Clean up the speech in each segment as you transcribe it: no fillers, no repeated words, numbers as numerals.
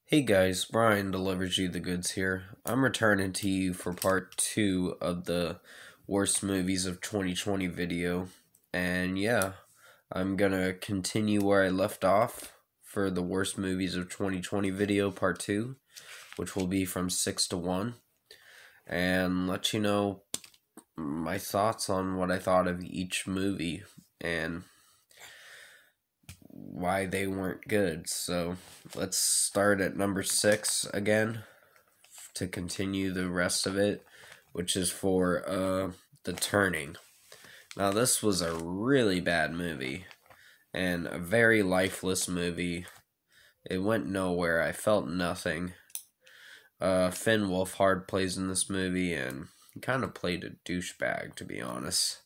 Hey guys, Brian delivers you the goods here. I'm returning to you for part 2 of the worst movies of 2020 video. And yeah, I'm gonna continue where I left off for the worst movies of 2020 video part 2, which will be from 6 to 1, and let you know my thoughts on what I thought of each movie and why they weren't good. So let's start at number 6 again to continue the rest of it, which is for The Turning. Now, this was a really bad movie and a very lifeless movie. It went nowhere. I felt nothing. Finn Wolfhard plays in this movie, and he kind of played a douchebag, to be honest.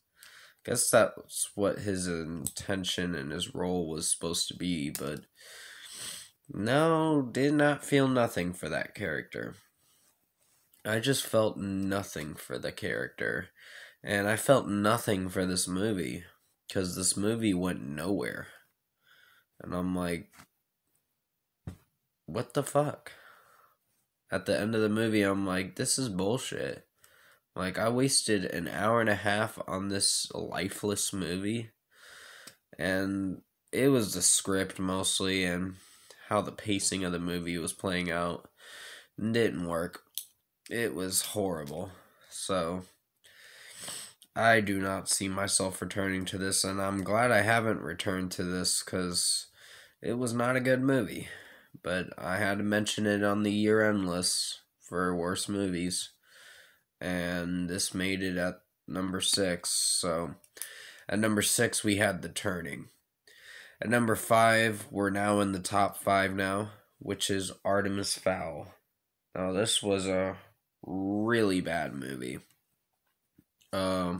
Guess that's what his intention and his role was supposed to be, but no, did not feel nothing for that character. I just felt nothing for the character. And I felt nothing for this movie. Because this movie went nowhere. And I'm like, what the fuck? At the end of the movie, I'm like, this is bullshit. Like, I wasted an hour and a half on this lifeless movie. And it was the script mostly and how the pacing of the movie was playing out. It didn't work. It was horrible. So, I do not see myself returning to this, and I'm glad I haven't returned to this because it was not a good movie. But I had to mention it on the year-end list for worst movies, and this made it at number 6. So, at number 6, we had The Turning. At number 5, we're now in the top 5 now, which is Artemis Fowl. Now, this was a really bad movie. I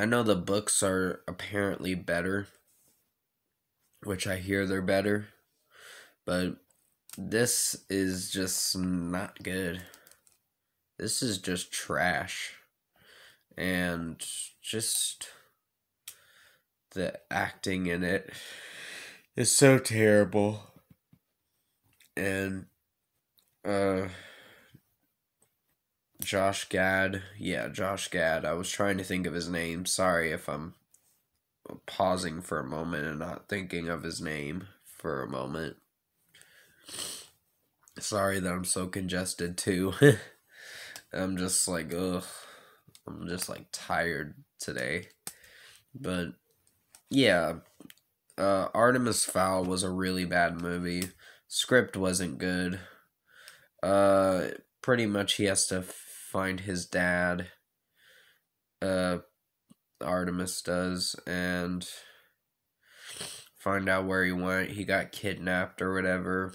know the books are apparently better, which I hear they're better, but this is just not good. This is just trash. And just the acting in it is so terrible. And Josh Gad. Yeah, Josh Gad. I was trying to think of his name. Sorry if I'm pausing for a moment and not thinking of his name for a moment. Sorry that I'm so congested too. I'm just like, ugh. I'm just like tired today. But yeah, Artemis Fowl was a really bad movie. Script wasn't good. Pretty much he has to find his dad. Artemis does, and find out where he went. He got kidnapped or whatever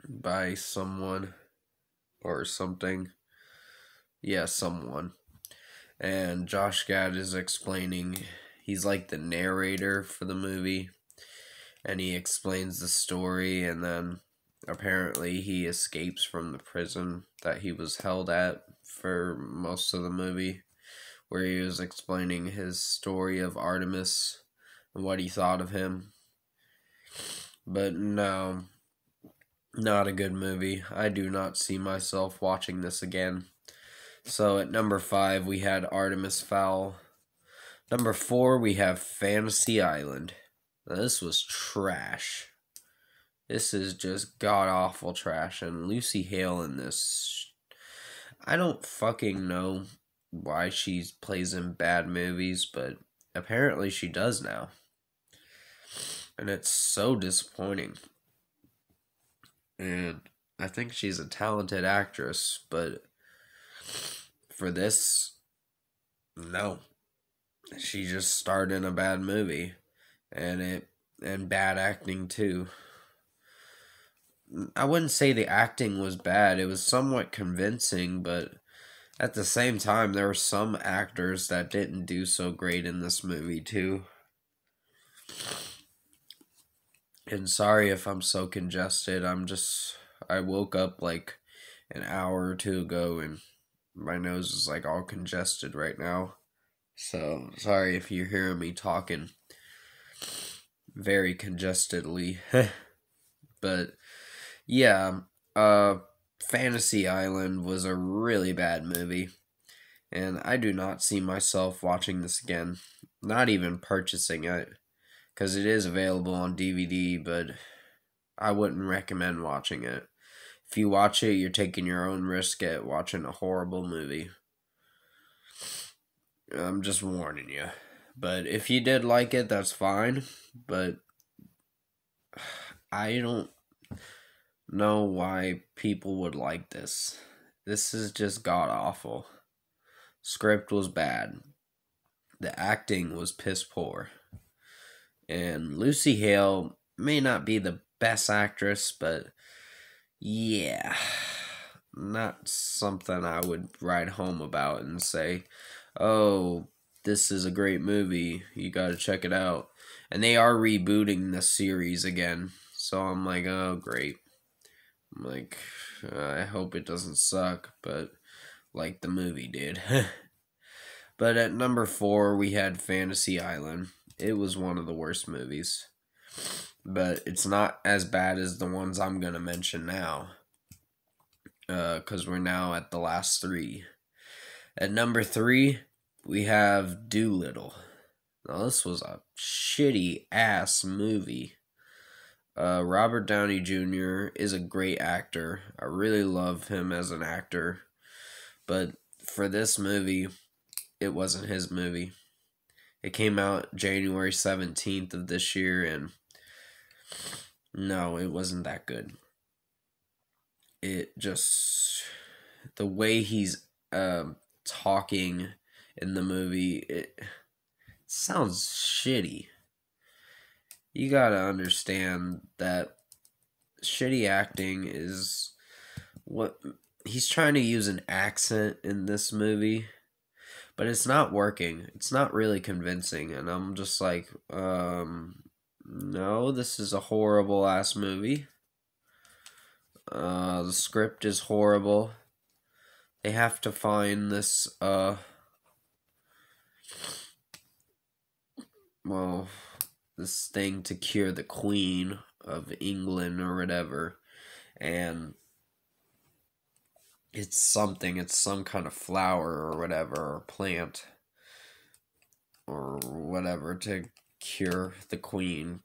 by someone or something. Yeah, someone. And Josh Gad is explaining, he's like the narrator for the movie, and he explains the story, and then apparently he escapes from the prison that he was held at for most of the movie, where he was explaining his story of Artemis and what he thought of him. But no, not a good movie. I do not see myself watching this again. So at number 5, we had Artemis Fowl. Number 4, we have Fantasy Island. Now, this was trash. This is just god-awful trash. And Lucy Hale in this, I don't fucking know why she plays in bad movies, but apparently she does now. And it's so disappointing. And I think she's a talented actress, but for this, no. She just starred in a bad movie, and bad acting too. I wouldn't say the acting was bad. It was somewhat convincing, but at the same time, there were some actors that didn't do so great in this movie too. And sorry if I'm so congested. I woke up like an hour or two ago and my nose is like all congested right now. So, sorry if you're hearing me talking very congestedly. But yeah, uh, Fantasy Island was a really bad movie, and I do not see myself watching this again. Not even purchasing it, because it is available on DVD, but I wouldn't recommend watching it. If you watch it, you're taking your own risk at watching a horrible movie. I'm just warning you. But if you did like it, that's fine. But I don't know why people would like this. This is just god awful. Script was bad. The acting was piss poor. And Lucy Hale may not be the best actress, but yeah, not something I would write home about and say, oh, this is a great movie. You gotta check it out. And they are rebooting the series again. So I'm like, oh, great. I'm like, I hope it doesn't suck, but like the movie did. But at number 4, we had Fantasy Island. It was one of the worst movies. But it's not as bad as the ones I'm going to mention now. Because we're now at the last 3. At number 3, we have Dolittle. Now, this was a shitty ass movie. Robert Downey Jr. is a great actor. I really love him as an actor. But for this movie, it wasn't his movie. It came out January 17th of this year, and no, it wasn't that good. It just, the way he's talking in the movie, it sounds shitty. You gotta understand that shitty acting is what he's trying to use an accent in this movie, but it's not working. It's not really convincing, and I'm just like, no, this is a horrible ass movie. The script is horrible. They have to find this, this thing to cure the Queen of England or whatever, and it's some kind of flower or whatever, or plant, or whatever, to cure the Queen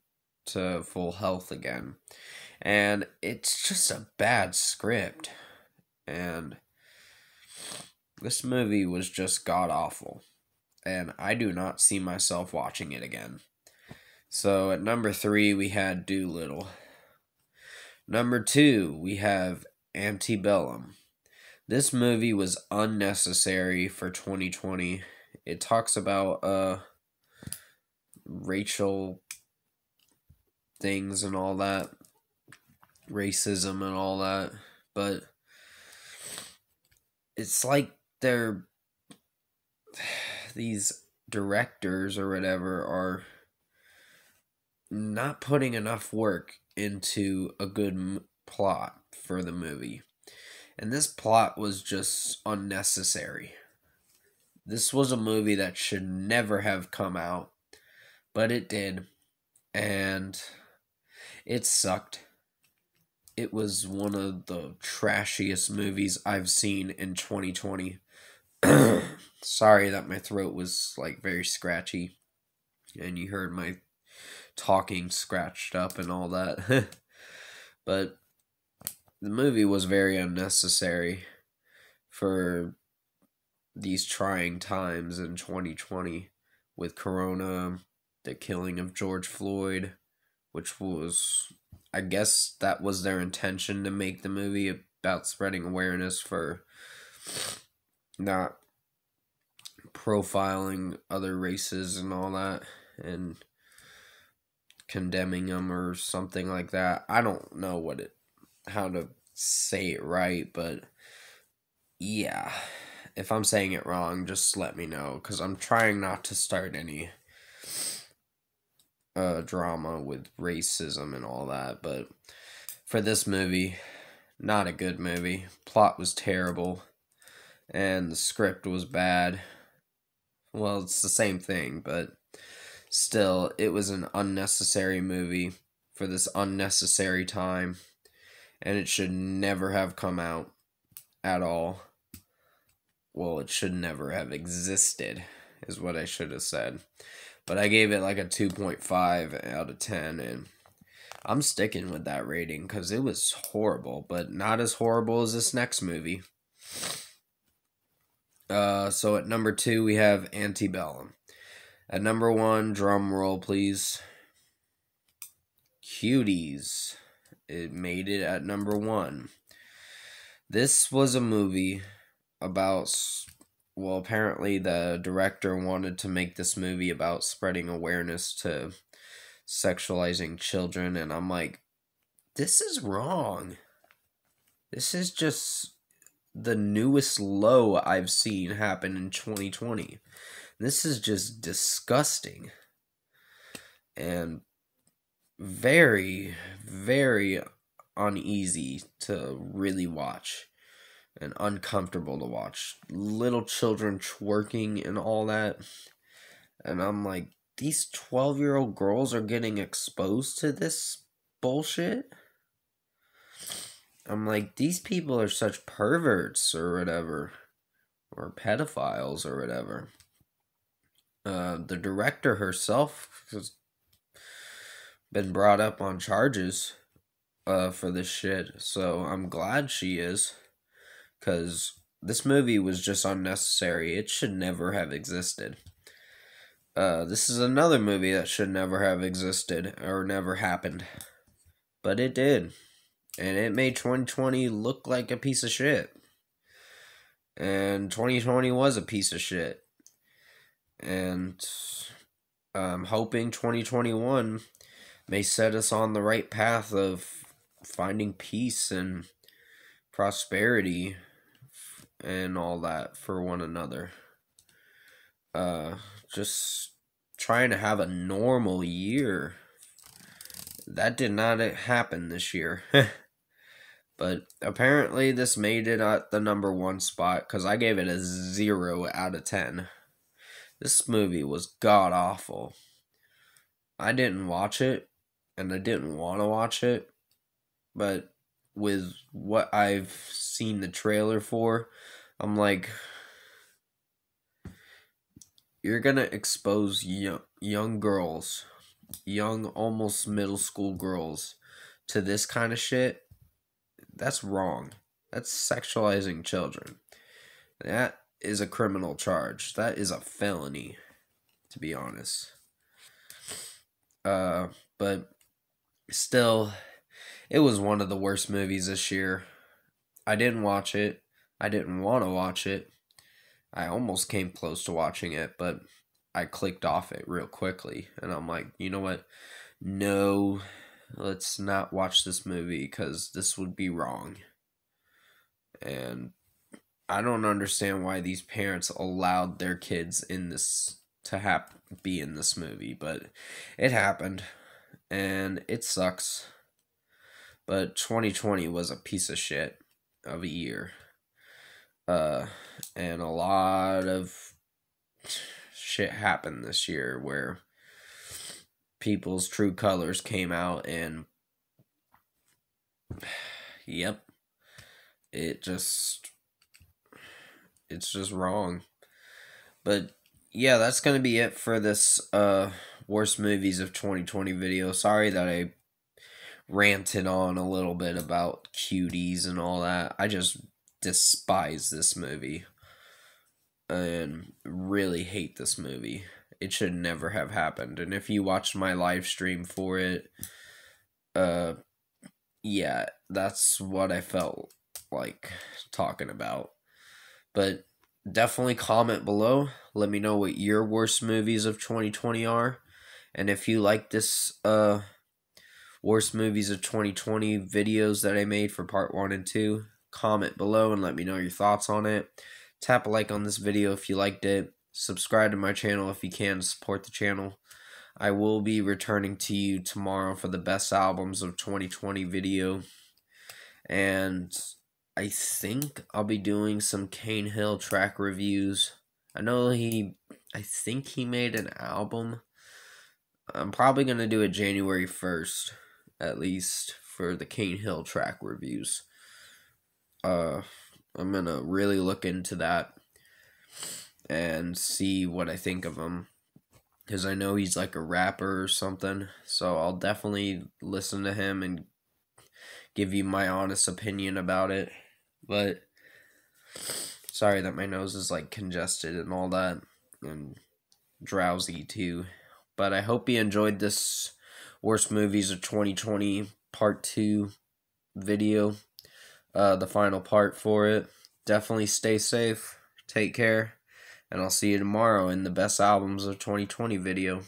to full health again. And it's just a bad script. And this movie was just god awful. And I do not see myself watching it again. So at number 3, we had Dolittle. Number 2, we have Antebellum. This movie was unnecessary for 2020. It talks about racial things and all that, racism and all that, but it's like these directors or whatever are not putting enough work into a good plot for the movie. And this plot was just unnecessary. This was a movie that should never have come out, but it did, and it sucked. It was one of the trashiest movies I've seen in 2020. Sorry that my throat was like very scratchy, and you heard my talking scratched up and all that. But the movie was very unnecessary for these trying times in 2020 with Corona, the killing of George Floyd, which was, I guess that was their intention, to make the movie about spreading awareness for not profiling other races and all that, and condemning them or something like that. I don't know how to say it right, but yeah, if I'm saying it wrong, just let me know, because I'm trying not to start any drama with racism and all that. But for this movie, not a good movie. Plot was terrible, and the script was bad. Well, it's the same thing, but still, it was an unnecessary movie for this unnecessary time, and it should never have come out at all. Well, it should never have existed, is what I should have said. But I gave it like a 2.5 out of 10, and I'm sticking with that rating because it was horrible, but not as horrible as this next movie. So at number 2, we have Antebellum. At number 1, drum roll please. Cuties. It made it at number 1. This was a movie about, well, apparently the director wanted to make this movie about spreading awareness to sexualizing children, and I'm like, this is wrong. This is just the newest low I've seen happen in 2020. This is just disgusting and very, very uneasy to really watch and uncomfortable to watch. Little children twerking and all that. And I'm like, these 12-year-old girls are getting exposed to this bullshit? I'm like, these people are such perverts or whatever. Or pedophiles or whatever. The director herself has been brought up on charges for this shit. So I'm glad she is. Because this movie was just unnecessary. It should never have existed. This is another movie that should never have existed or never happened. But it did. And it made 2020 look like a piece of shit. And 2020 was a piece of shit. And I'm hoping 2021 may set us on the right path of finding peace and prosperity and all that for one another. Just trying to have a normal year. That did not happen this year. But apparently this made it at the number 1 spot because I gave it a 0 out of 10. This movie was god awful. I didn't watch it, and I didn't want to watch it, but with what I've seen the trailer for, I'm like, you're gonna expose young girls, young almost middle school girls, to this kind of shit? That's wrong. That's sexualizing children. That is a criminal charge. That is a felony, to be honest. But still, it was one of the worst movies this year. I didn't watch it. I didn't want to watch it. I almost came close to watching it, but I clicked off it real quickly. And I'm like, you know what? No, let's not watch this movie because this would be wrong. And I don't understand why these parents allowed their kids in this to be in this movie, but it happened, and it sucks. But 2020 was a piece of shit of a year, and a lot of shit happened this year where people's true colors came out, and yep, it's just wrong. But yeah, that's gonna be it for this worst movies of 2020 video. Sorry that I ranted on a little bit about Cuties and all that. I just despise this movie and really hate this movie. It should never have happened. And if you watched my live stream for it, yeah, that's what I felt like talking about. But definitely comment below. Let me know what your worst movies of 2020 are. And if you like this worst movies of 2020 videos that I made for part 1 and 2, comment below and let me know your thoughts on it. Tap a like on this video if you liked it. Subscribe to my channel if you can to support the channel. I will be returning to you tomorrow for the best albums of 2020 video. And I think I'll be doing some Kane Hill track reviews. I think he made an album. I'm probably going to do it January 1st. at least for the Cane Hill track reviews. I'm gonna really look into that and see what I think of him, because I know he's like a rapper or something, so I'll definitely listen to him and give you my honest opinion about it. But sorry that my nose is like congested and all that, and drowsy too. But I hope you enjoyed this Worst Movies of 2020 Part 2 video, the final part for it. Definitely stay safe, take care, and I'll see you tomorrow in the Best Albums of 2020 video.